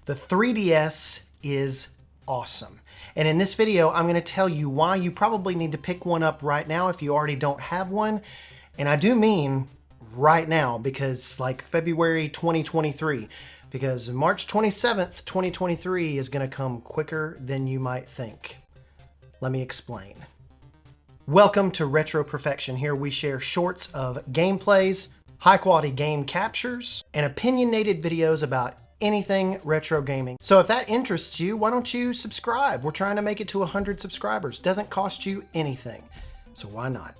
The 3DS is awesome. And in this video, I'm going to tell you why you probably need to pick one up right now if you already don't have one. And I do mean right now, because like February 2023, because March 27th, 2023 is going to come quicker than you might think. Let me explain. Welcome to Retro Perfection. Here we share shorts of gameplays, high quality game captures, and opinionated videos about anything retro gaming. So if that interests you, why don't you subscribe? We're trying to make it to 100 subscribers. Doesn't cost you anything. So why not?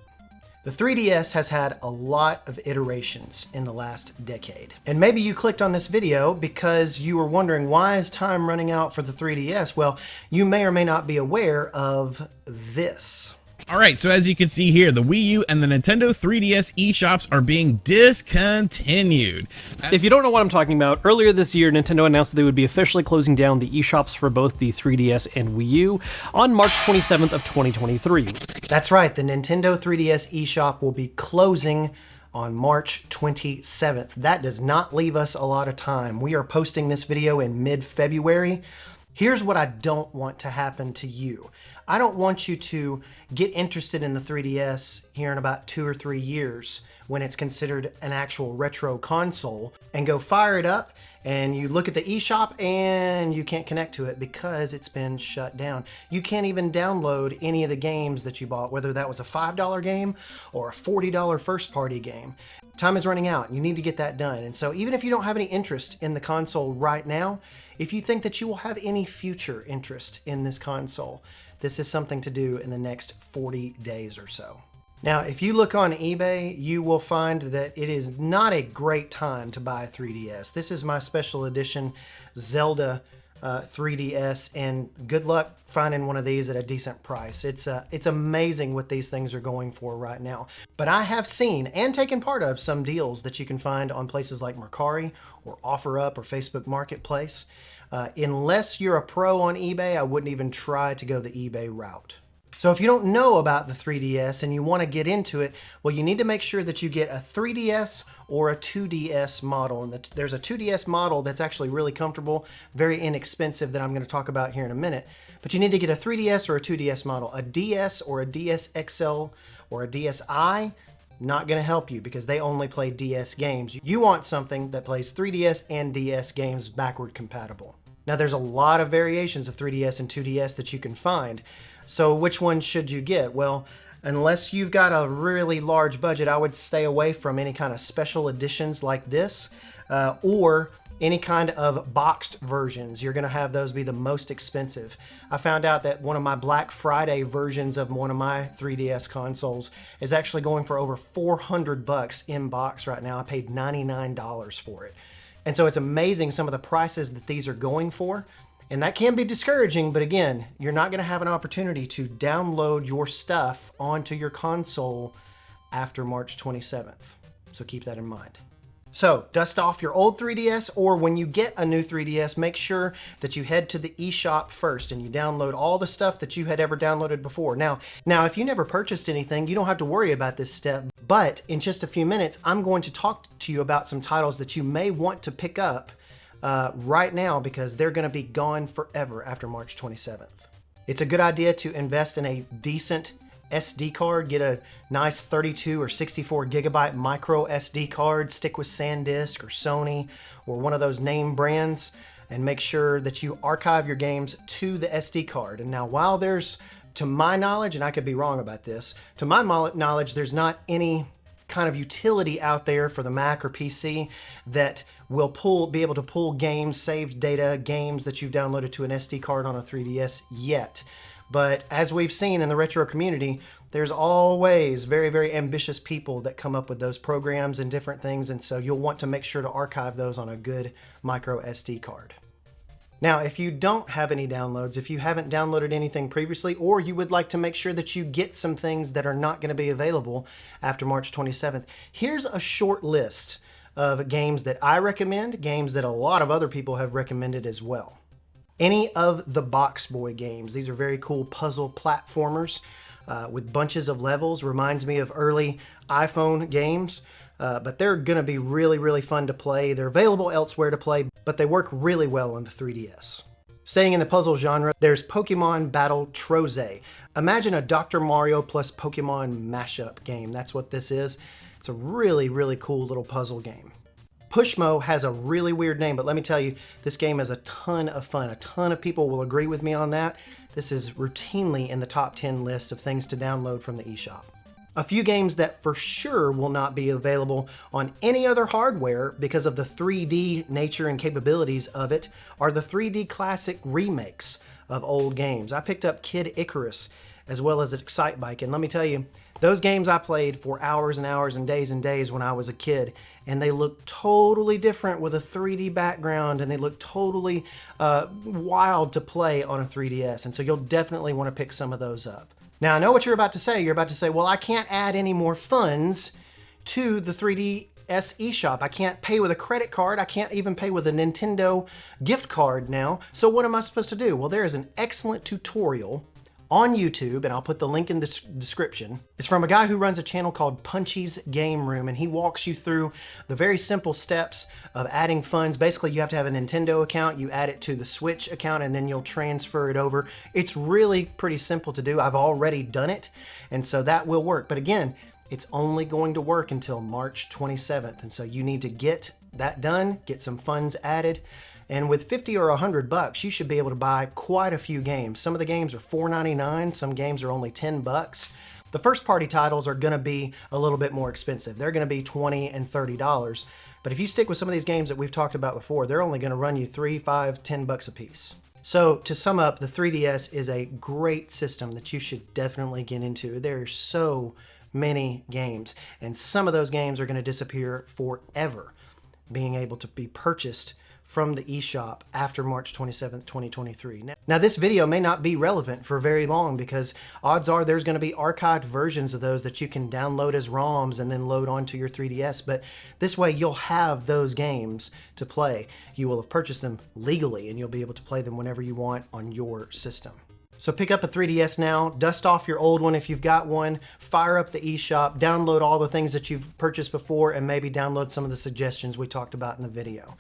The 3DS has had a lot of iterations in the last decade. And maybe you clicked on this video because you were wondering, why is time running out for the 3DS? Well, you may or may not be aware of this. All right, so as you can see here, the Wii U and the Nintendo 3DS eShops are being discontinued. If you don't know what I'm talking about, earlier this year, Nintendo announced that they would be officially closing down the eShops for both the 3DS and Wii U on March 27th of 2023. That's right, the Nintendo 3DS eShop will be closing on March 27th. That does not leave us a lot of time. We are posting this video in mid-February. Here's what I don't want to happen to you. I don't want you to get interested in the 3DS here in about 2 or 3 years when it's considered an actual retro console and go fire it up and you look at the eShop and you can't connect to it because it's been shut down. You can't even download any of the games that you bought, whether that was a $5 game or a $40 first party game. Time is running out. You need to get that done. And so even if you don't have any interest in the console right now, if you think that you will have any future interest in this console, this is something to do in the next 40 days or so. Now, if you look on eBay, you will find that it is not a great time to buy a 3DS. This is my special edition Zelda 3DS, and good luck finding one of these at a decent price. It's amazing what these things are going for right now. But I have seen and taken part of some deals that you can find on places like Mercari or OfferUp or Facebook Marketplace. Unless you're a pro on eBay, I wouldn't even try to go the eBay route. So if you don't know about the 3DS and you want to get into it, well, you need to make sure that you get a 3DS or a 2DS model. And there's a 2DS model that's actually really comfortable, very inexpensive, that I'm going to talk about here in a minute. But you need to get a 3DS or a 2DS model. A DS or a DS XL or a DSi, not going to help you because they only play DS games. You want something that plays 3DS and DS games backward compatible. Now there's a lot of variations of 3DS and 2DS that you can find. So which one should you get? Well, unless you've got a really large budget, I would stay away from any kind of special editions like this or any kind of boxed versions. You're going to have those be the most expensive. I found out that one of my Black Friday versions of one of my 3DS consoles is actually going for over $400 in box right now. I paid $99 for it. And so it's amazing some of the prices that these are going for. And that can be discouraging, but again, you're not going to have an opportunity to download your stuff onto your console after March 27th. So keep that in mind. So dust off your old 3DS, or when you get a new 3DS, make sure that you head to the eShop first and you download all the stuff that you had ever downloaded before. Now, if you never purchased anything, you don't have to worry about this step, but in just a few minutes, I'm going to talk to you about some titles that you may want to pick up right now because they're going to be gone forever after March 27th. It's a good idea to invest in a decent SD card, get a nice 32 or 64 gigabyte micro SD card, stick with SanDisk or Sony or one of those name brands, and make sure that you archive your games to the SD card. And now while there's, to my knowledge, and I could be wrong about this, to my knowledge, there's not any kind of utility out there for the Mac or PC that will be able to pull games, saved data, games that you've downloaded to an SD card on a 3DS yet. But as we've seen in the retro community, there's always very, very ambitious people that come up with those programs and different things. And so you'll want to make sure to archive those on a good micro SD card. Now, if you don't have any downloads, if you haven't downloaded anything previously, or you would like to make sure that you get some things that are not going to be available after March 27th, here's a short list of games that I recommend, games that a lot of other people have recommended as well. Any of the Box Boy games. These are very cool puzzle platformers with bunches of levels. Reminds me of early iPhone games. but they're going to be really, really fun to play. They're available elsewhere to play, but they work really well on the 3DS. Staying in the puzzle genre, there's Pokemon Battle Troze. Imagine a Dr. Mario plus Pokemon mashup game. That's what this is. It's a really, really cool little puzzle game. Pushmo has a really weird name, but let me tell you, this game is a ton of fun. A ton of people will agree with me on that. This is routinely in the top 10 list of things to download from the eShop. A few games that for sure will not be available on any other hardware because of the 3D nature and capabilities of it are the 3D classic remakes of old games. I picked up Kid Icarus as well as Excitebike, and let me tell you, those games I played for hours and hours and days when I was a kid, and they look totally different with a 3D background, and they look totally wild to play on a 3DS, and so you'll definitely want to pick some of those up. Now, I know what you're about to say. You're about to say, well, I can't add any more funds to the 3DS eShop. I can't pay with a credit card. I can't even pay with a Nintendo gift card now. So what am I supposed to do? Well, there is an excellent tutorial on YouTube, and I'll put the link in the description. It's from a guy who runs a channel called Punchy's Game Room, and he walks you through the very simple steps of adding funds. Basically, you have to have a Nintendo account, you add it to the Switch account, and then you'll transfer it over. It's really pretty simple to do. I've already done it, and so that will work. But again, it's only going to work until March 27th, and so you need to get that done, get some funds added. And with 50 or 100 bucks, you should be able to buy quite a few games. Some of the games are $4.99, some games are only 10 bucks. The first party titles are gonna be a little bit more expensive. They're gonna be $20 and $30. But if you stick with some of these games that we've talked about before, they're only gonna run you 3, 5, 10 bucks a piece. So to sum up, the 3DS is a great system that you should definitely get into. There are so many games, and some of those games are gonna disappear forever, being able to be purchased from the eShop after March 27th, 2023. Now this video may not be relevant for very long because odds are there's going to be archived versions of those that you can download as ROMs and then load onto your 3DS, but this way you'll have those games to play. You will have purchased them legally and you'll be able to play them whenever you want on your system. So pick up a 3DS now, dust off your old one if you've got one, fire up the eShop, download all the things that you've purchased before, and maybe download some of the suggestions we talked about in the video.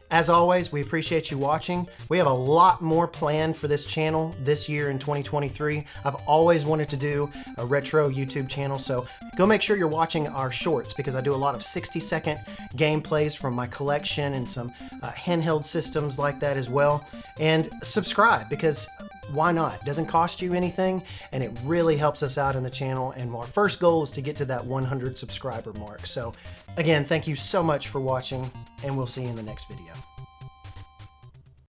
As always, we appreciate you watching. We have a lot more planned for this channel this year in 2023. I've always wanted to do a retro YouTube channel, so go make sure you're watching our shorts because I do a lot of 60-second gameplays from my collection and some handheld systems like that as well. And subscribe because why not? It doesn't cost you anything and it really helps us out in the channel, and our first goal is to get to that 100 subscriber mark. So again, thank you so much for watching and we'll see you in the next video.